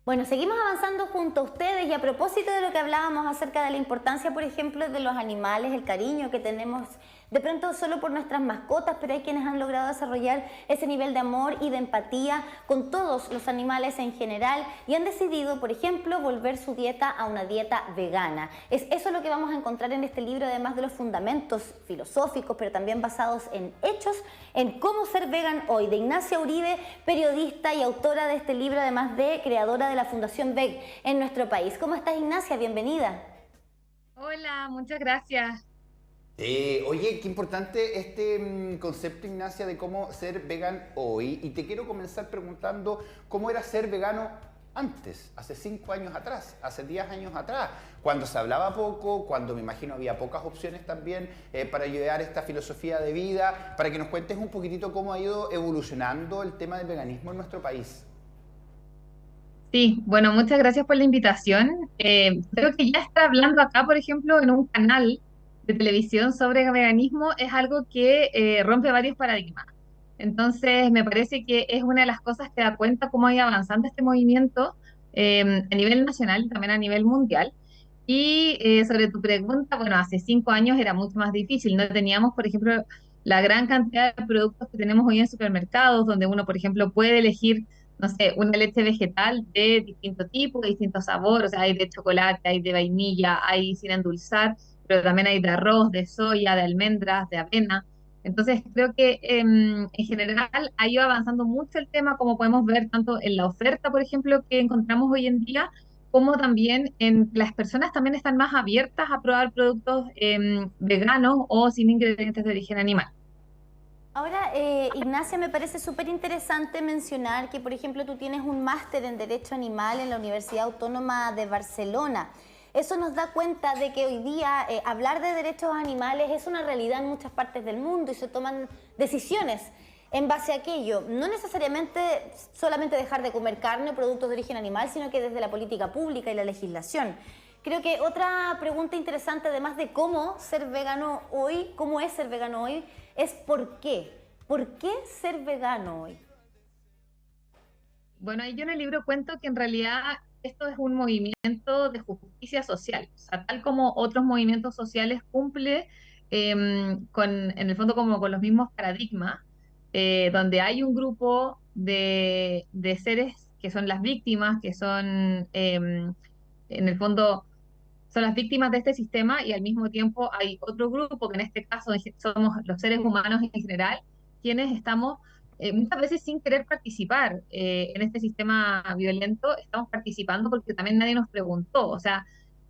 Bueno, seguimos avanzando junto a ustedes y a propósito de lo que hablábamos acerca de la importancia, por ejemplo, de los animales, el cariño que tenemos de pronto solo por nuestras mascotas, pero hay quienes han logrado desarrollar ese nivel de amor y de empatía con todos los animales en general y han decidido, por ejemplo, volver su dieta a una dieta vegana. Es eso lo que vamos a encontrar en este libro, además de los fundamentos filosóficos, pero también basados en hechos, en cómo ser vegan hoy, de Ignacia Uribe, periodista y autora de este libro, además de creadora de la Fundación VEG en nuestro país. ¿Cómo estás, Ignacia? Bienvenida. Hola, muchas gracias. Oye, qué importante este concepto, Ignacia, de cómo ser vegan hoy. Y te quiero comenzar preguntando cómo era ser vegano antes, hace 5 años atrás, hace 10 años atrás, cuando se hablaba poco, cuando me imagino había pocas opciones también para llevar esta filosofía de vida, para que nos cuentes un poquitito cómo ha ido evolucionando el tema del veganismo en nuestro país. Sí, bueno, muchas gracias por la invitación. Creo que ya estar hablando acá, por ejemplo, en un canal de televisión sobre veganismo es algo que rompe varios paradigmas. Entonces, me parece que es una de las cosas que da cuenta cómo ha ido avanzando este movimiento a nivel nacional y también a nivel mundial. Y sobre tu pregunta, bueno, hace 5 años era mucho más difícil. No teníamos, por ejemplo, la gran cantidad de productos que tenemos hoy en supermercados, donde uno, por ejemplo, puede elegir, no sé, una leche vegetal de distinto tipo, de distinto sabor. O sea, hay de chocolate, hay de vainilla, hay sin endulzar, pero también hay de arroz, de soya, de almendras, de avena. Entonces, creo que en general ha ido avanzando mucho el tema, como podemos ver tanto en la oferta, por ejemplo, que encontramos hoy en día, como también en las personas también están más abiertas a probar productos veganos o sin ingredientes de origen animal. Ahora, Ignacia, me parece súper interesante mencionar que, por ejemplo, tú tienes un máster en Derecho Animal en la Universidad Autónoma de Barcelona. Eso nos da cuenta de que hoy día hablar de derechos animales es una realidad en muchas partes del mundo y se toman decisiones en base a aquello. No necesariamente solamente dejar de comer carne o productos de origen animal, sino que desde la política pública y la legislación. Creo que otra pregunta interesante, además de cómo ser vegano hoy, cómo es ser vegano hoy, es por qué. ¿Por qué ser vegano hoy? Bueno, ahí yo en el libro cuento que en realidad esto es un movimiento de justicia social. O sea, tal como otros movimientos sociales cumple en el fondo como con los mismos paradigmas, donde hay un grupo de seres que son las víctimas, que son en el fondo son las víctimas de este sistema y al mismo tiempo hay otro grupo que en este caso somos los seres humanos en general, quienes estamos muchas veces sin querer participar en este sistema violento, estamos participando porque también nadie nos preguntó, o sea,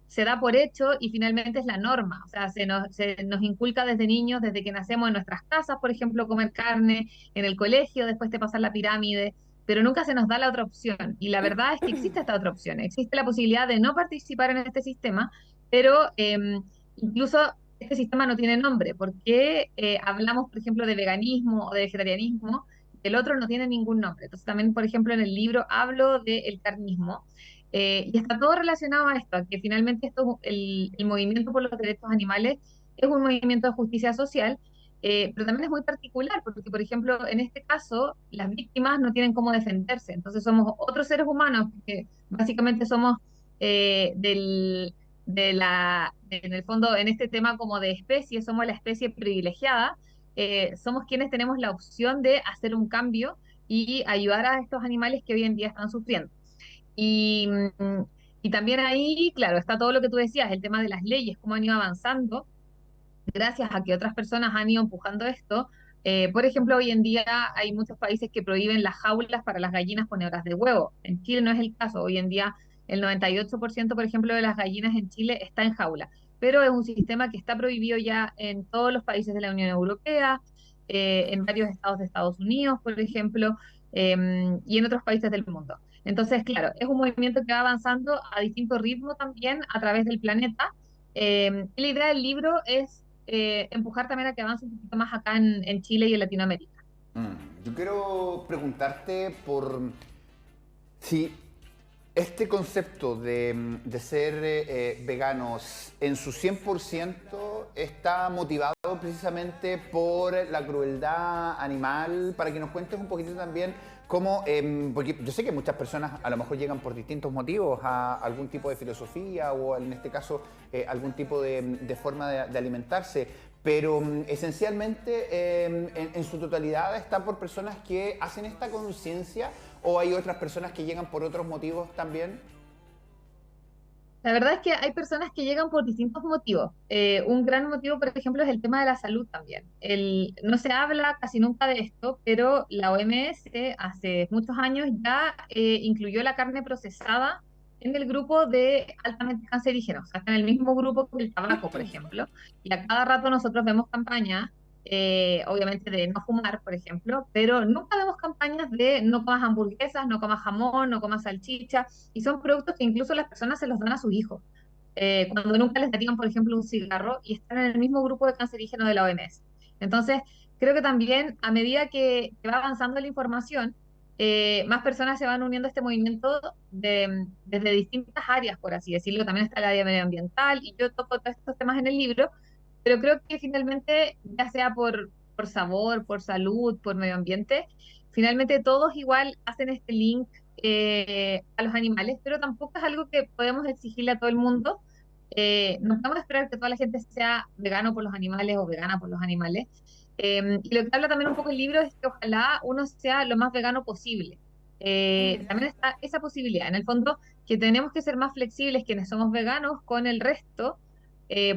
se da por hecho y finalmente es la norma, o sea, se nos inculca desde niños, desde que nacemos en nuestras casas, por ejemplo, comer carne, en el colegio, después te pasas la pirámide, pero nunca se nos da la otra opción. Y la verdad es que existe esta otra opción, existe la posibilidad de no participar en este sistema, pero incluso este sistema no tiene nombre, porque hablamos, por ejemplo, de veganismo o de vegetarianismo, el otro no tiene ningún nombre. Entonces también, por ejemplo, en el libro hablo del carnismo, y está todo relacionado a esto, a que finalmente el movimiento por los derechos animales es un movimiento de justicia social, pero también es muy particular, porque, por ejemplo, en este caso, las víctimas no tienen cómo defenderse. Entonces somos otros seres humanos, que básicamente somos en el fondo, en este tema como de especie, somos la especie privilegiada, somos quienes tenemos la opción de hacer un cambio y ayudar a estos animales que hoy en día están sufriendo. Y, y también ahí, claro, está todo lo que tú decías, el tema de las leyes, cómo han ido avanzando gracias a que otras personas han ido empujando esto. Por ejemplo, hoy en día hay muchos países que prohíben las jaulas para las gallinas ponedoras de huevo. En Chile no es el caso. Hoy en día el 98%, por ejemplo, de las gallinas en Chile está en jaula. Pero es un sistema que está prohibido ya en todos los países de la Unión Europea, en varios estados de Estados Unidos, por ejemplo, y en otros países del mundo. Entonces, claro, es un movimiento que va avanzando a distinto ritmo también a través del planeta. Y la idea del libro es empujar también a que avance un poquito más acá en Chile y en Latinoamérica. Yo quiero preguntarte por si este concepto de ser veganos en su 100% está motivado precisamente por la crueldad animal, para que nos cuentes un poquitito también cómo, porque yo sé que muchas personas a lo mejor llegan por distintos motivos a algún tipo de filosofía o en este caso algún tipo de forma de alimentarse, pero esencialmente en su totalidad está por personas que hacen esta conciencia o hay otras personas que llegan por otros motivos también. La verdad es que hay personas que llegan por distintos motivos. Un gran motivo, por ejemplo, es el tema de la salud también. No se habla casi nunca de esto, pero la OMS hace muchos años ya incluyó la carne procesada en el grupo de altamente cancerígenos, o sea, está en el mismo grupo que el tabaco, por ejemplo. Y a cada rato nosotros vemos campañas, obviamente de no fumar, por ejemplo, pero nunca vemos campañas de no comas hamburguesas, no comas jamón, no comas salchicha, y son productos que incluso las personas se los dan a sus hijos, cuando nunca les darían, por ejemplo, un cigarro, y están en el mismo grupo de cancerígenos de la OMS. Entonces, creo que también a medida que va avanzando la información, más personas se van uniendo a este movimiento desde distintas áreas, por así decirlo. También está el área medioambiental, y yo toco todos estos temas en el libro, pero creo que finalmente, ya sea por sabor, por salud, por medio ambiente, finalmente todos igual hacen este link a los animales, pero tampoco es algo que podemos exigirle a todo el mundo. No podemos esperar que toda la gente sea vegano por los animales o vegana por los animales. Y lo que habla también un poco el libro es que ojalá uno sea lo más vegano posible. También está esa posibilidad, en el fondo, que tenemos que ser más flexibles quienes somos veganos con el resto,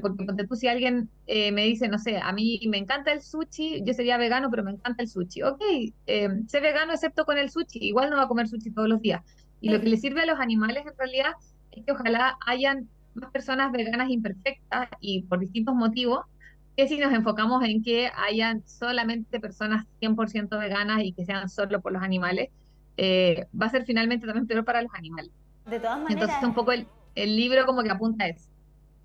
porque ponte tú, si alguien me dice, no sé, a mí me encanta el sushi, yo sería vegano, pero me encanta el sushi. Ok, sé vegano excepto con el sushi, igual no va a comer sushi todos los días. Y lo que le sirve a los animales en realidad es que ojalá hayan más personas veganas imperfectas y por distintos motivos, que si nos enfocamos en que hayan solamente personas 100% veganas y que sean solo por los animales, va a ser finalmente también peor para los animales. De todas Entonces, maneras, un poco el libro como que apunta a eso.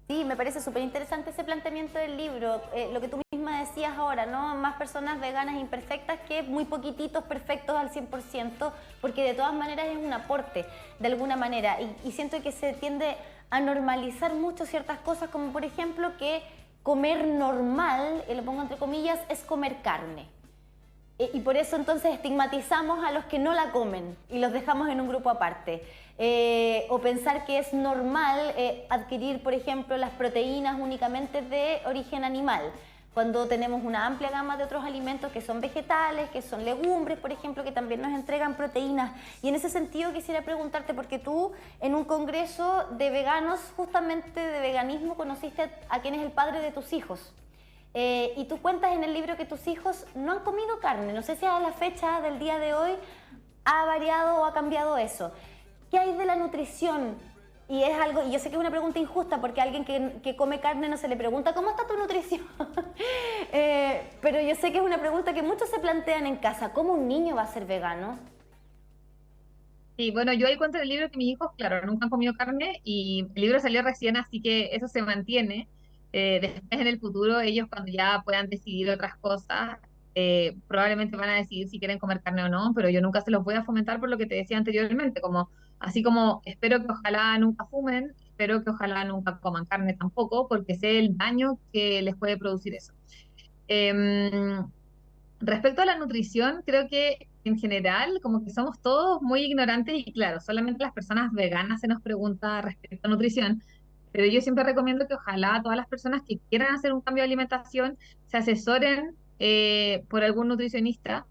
sí, me parece súper interesante ese planteamiento del libro, lo que tú misma decías ahora, ¿no? Más personas veganas imperfectas que muy poquititos perfectos al 100%, porque de todas maneras es un aporte, de alguna manera, y siento que se tiende a normalizar mucho ciertas cosas, como por ejemplo que comer normal, lo pongo entre comillas, es comer carne. Y por eso entonces estigmatizamos a los que no la comen y los dejamos en un grupo aparte. O pensar que es normal adquirir, por ejemplo, las proteínas únicamente de origen animal, cuando tenemos una amplia gama de otros alimentos que son vegetales, que son legumbres, por ejemplo, que también nos entregan proteínas. Y en ese sentido quisiera preguntarte, porque tú en un congreso de veganos, justamente de veganismo, conociste a quien es el padre de tus hijos. Y tú cuentas en el libro que tus hijos no han comido carne. No sé si a la fecha del día de hoy ha variado o ha cambiado eso. ¿Qué hay de la nutrición? Y es algo, y yo sé que es una pregunta injusta porque a alguien que come carne no se le pregunta ¿cómo está tu nutrición? Pero yo sé que es una pregunta que muchos se plantean en casa. ¿Cómo un niño va a ser vegano? Y bueno, yo ahí cuento en el libro que mis hijos, claro, nunca han comido carne y el libro salió recién, así que eso se mantiene. Después en el futuro, ellos cuando ya puedan decidir otras cosas, probablemente van a decidir si quieren comer carne o no, pero yo nunca se los voy a fomentar por lo que te decía anteriormente, como así como espero que ojalá nunca fumen, espero que ojalá nunca coman carne tampoco, porque sé el daño que les puede producir eso. Em, Respecto a la nutrición, creo que en general como que somos todos muy ignorantes y claro, solamente las personas veganas se nos pregunta respecto a nutrición, pero yo siempre recomiendo que ojalá todas las personas que quieran hacer un cambio de alimentación se asesoren por algún nutricionista,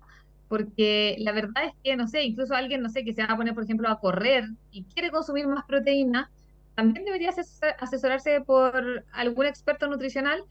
porque la verdad es que, no sé, incluso alguien, no sé, que se va a poner, por ejemplo, a correr y quiere consumir más proteína, también debería asesorarse por algún experto nutricional.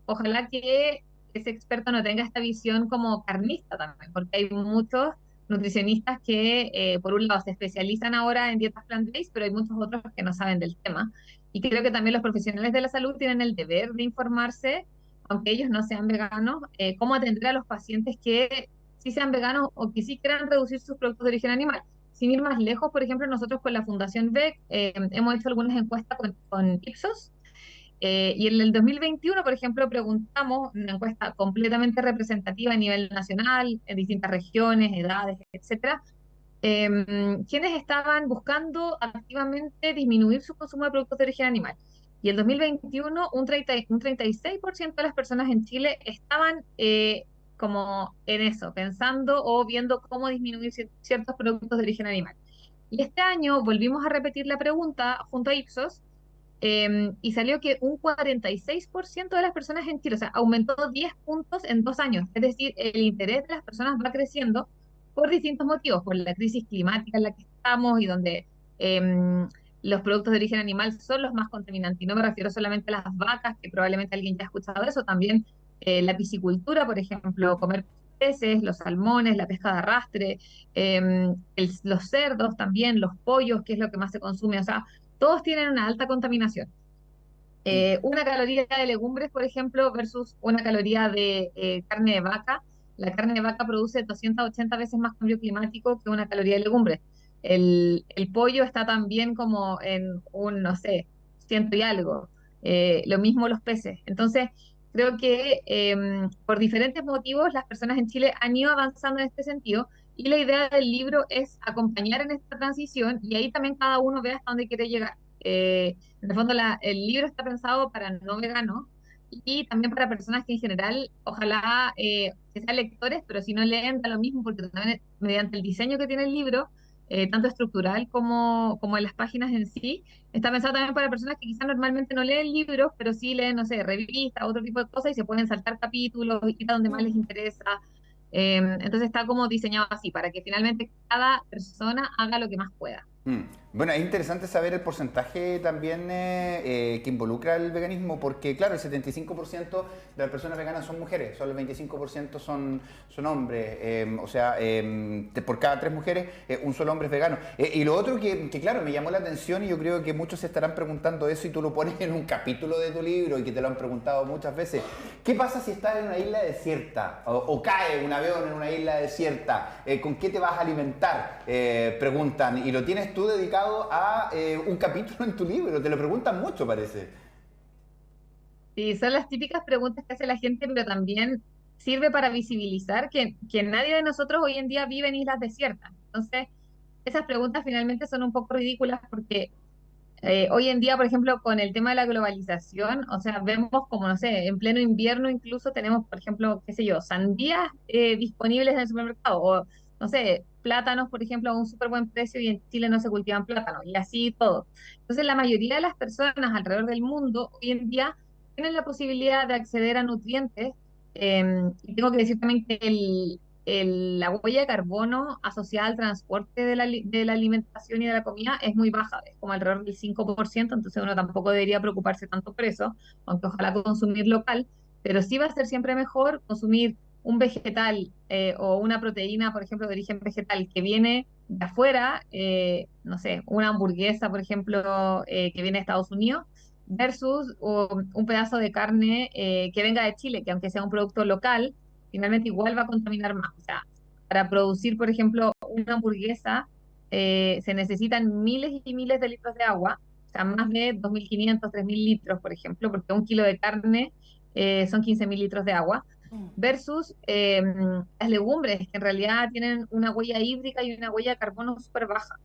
Ojalá que ese experto no tenga esta visión como carnista también, porque hay muchos nutricionistas que, por un lado, se especializan ahora en dietas plant-based, pero hay muchos otros que no saben del tema. Y creo que también los profesionales de la salud tienen el deber de informarse, aunque ellos no sean veganos, cómo atender a los pacientes que sí sean veganos o que sí quieran reducir sus productos de origen animal. Sin ir más lejos, por ejemplo, nosotros con la Fundación VEC hemos hecho algunas encuestas con Ipsos, y en el 2021, por ejemplo, preguntamos una encuesta completamente representativa a nivel nacional, en distintas regiones, edades, etcétera, quienes estaban buscando activamente disminuir su consumo de productos de origen animal. Y el 2021, un 36% de las personas en Chile estaban como en eso, pensando o viendo cómo disminuir ciertos productos de origen animal. Y este año volvimos a repetir la pregunta junto a Ipsos, y salió que un 46% de las personas en Chile, o sea, aumentó 10 puntos en 2 años. Es decir, el interés de las personas va creciendo por distintos motivos, por la crisis climática en la que estamos y donde los productos de origen animal son los más contaminantes. Y no me refiero solamente a las vacas, que probablemente alguien ya ha escuchado eso, también la piscicultura, por ejemplo, comer peces, los salmones, la pesca de arrastre, los cerdos también, los pollos, que es lo que más se consume. O sea, todos tienen una alta contaminación. Una caloría de legumbres, por ejemplo, versus una caloría de carne de vaca. La carne de vaca produce 280 veces más cambio climático que una caloría de legumbres. El pollo está también como en un, no sé, ciento y algo. Lo mismo los peces. Entonces, creo que por diferentes motivos las personas en Chile han ido avanzando en este sentido y la idea del libro es acompañar en esta transición y ahí también cada uno ve hasta dónde quiere llegar. En el fondo, el libro está pensado para no veganos y también para personas que en general, ojalá que sean lectores, pero si no leen, da lo mismo, porque también mediante el diseño que tiene el libro, tanto estructural como en las páginas en sí, está pensado también para personas que quizás normalmente no leen libros, pero sí leen, no sé, revistas, otro tipo de cosas, y se pueden saltar capítulos, ir a donde más les interesa. Entonces está como diseñado así, para que finalmente cada persona haga lo que más pueda. Bueno, es interesante saber el porcentaje también que involucra el veganismo, porque claro, el 75% de las personas veganas son mujeres, solo el 25% son hombres, o sea, por cada 3 mujeres, un solo hombre es vegano. Y lo otro que, claro, me llamó la atención y yo creo que muchos se estarán preguntando eso y tú lo pones en un capítulo de tu libro y que te lo han preguntado muchas veces. ¿Qué pasa si estás en una isla desierta o cae un avión en una isla desierta? ¿Con qué te vas a alimentar? Preguntan, y lo tienes tú dedicado a un capítulo en tu libro, te lo preguntan mucho, parece. Sí, son las típicas preguntas que hace la gente, pero también sirve para visibilizar que nadie de nosotros hoy en día vive en islas desiertas. Entonces, esas preguntas finalmente son un poco ridículas porque hoy en día, por ejemplo, con el tema de la globalización, o sea, vemos como, no sé, en pleno invierno incluso tenemos, por ejemplo, qué sé yo, sandías disponibles en el supermercado, o, no sé, plátanos, por ejemplo, a un súper buen precio y en Chile no se cultivan plátanos, y así todo. Entonces, la mayoría de las personas alrededor del mundo hoy en día tienen la posibilidad de acceder a nutrientes, y tengo que decir también que la huella de carbono asociada al transporte de la alimentación y de la comida es muy baja, es como alrededor del 5%, entonces uno tampoco debería preocuparse tanto por eso, aunque ojalá consumir local, pero sí va a ser siempre mejor consumir un vegetal o una proteína, por ejemplo, de origen vegetal que viene de afuera, no sé, una hamburguesa, por ejemplo, que viene de Estados Unidos, versus un pedazo de carne que venga de Chile, que aunque sea un producto local, finalmente igual va a contaminar más. O sea, para producir, por ejemplo, una hamburguesa se necesitan miles y miles de litros de agua, o sea, más de 2.500, 3.000 litros, por ejemplo, porque un kilo de carne son 15.000 litros de agua, versus las legumbres, que en realidad tienen una huella hídrica y una huella de carbono súper baja.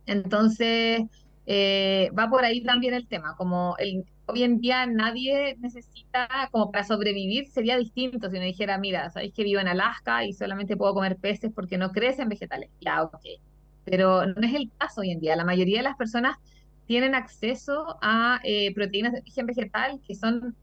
Entonces, va por ahí también el tema, como hoy en día nadie necesita, como para sobrevivir sería distinto si uno dijera, mira, sabéis que vivo en Alaska y solamente puedo comer peces porque no crecen vegetales. Ya, ok. Pero no es el caso hoy en día. La mayoría de las personas tienen acceso a proteínas de origen vegetal que son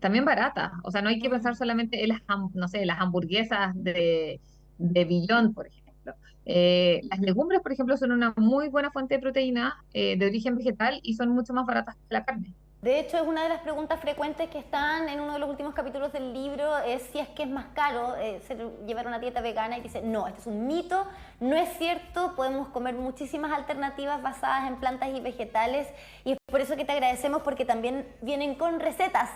también baratas. O sea, no hay que pensar solamente en no sé, las hamburguesas de Beyond, por ejemplo. Las legumbres, por ejemplo, son una muy buena fuente de proteína de origen vegetal y son mucho más baratas que la carne. De hecho, es una de las preguntas frecuentes que están en uno de los últimos capítulos del libro, es si es que es más caro llevar una dieta vegana, y dice, no, este es un mito, no es cierto, podemos comer muchísimas alternativas basadas en plantas y vegetales, y es por eso que te agradecemos, porque también vienen con recetas.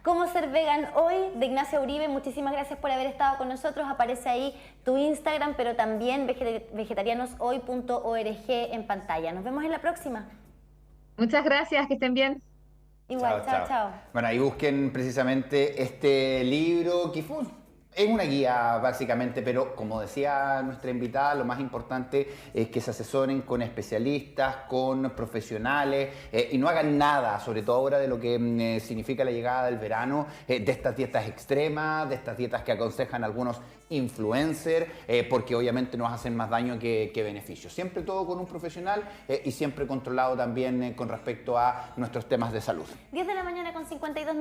Cómo ser vegan hoy, de Ignacia Uribe. Muchísimas gracias por haber estado con nosotros. Aparece ahí tu Instagram, pero también vegetarianoshoy.org en pantalla. Nos vemos en la próxima. Muchas gracias, que estén bien. Igual, chao. Bueno, ahí busquen precisamente este libro, Kifun. Es una guía básicamente, pero como decía nuestra invitada, lo más importante es que se asesoren con especialistas, con profesionales y no hagan nada, sobre todo ahora de lo que significa la llegada del verano, de estas dietas extremas, de estas dietas que aconsejan algunos influencers, porque obviamente nos hacen más daño que beneficio. Siempre todo con un profesional y siempre controlado también con respecto a nuestros temas de salud. 10 de la mañana con 52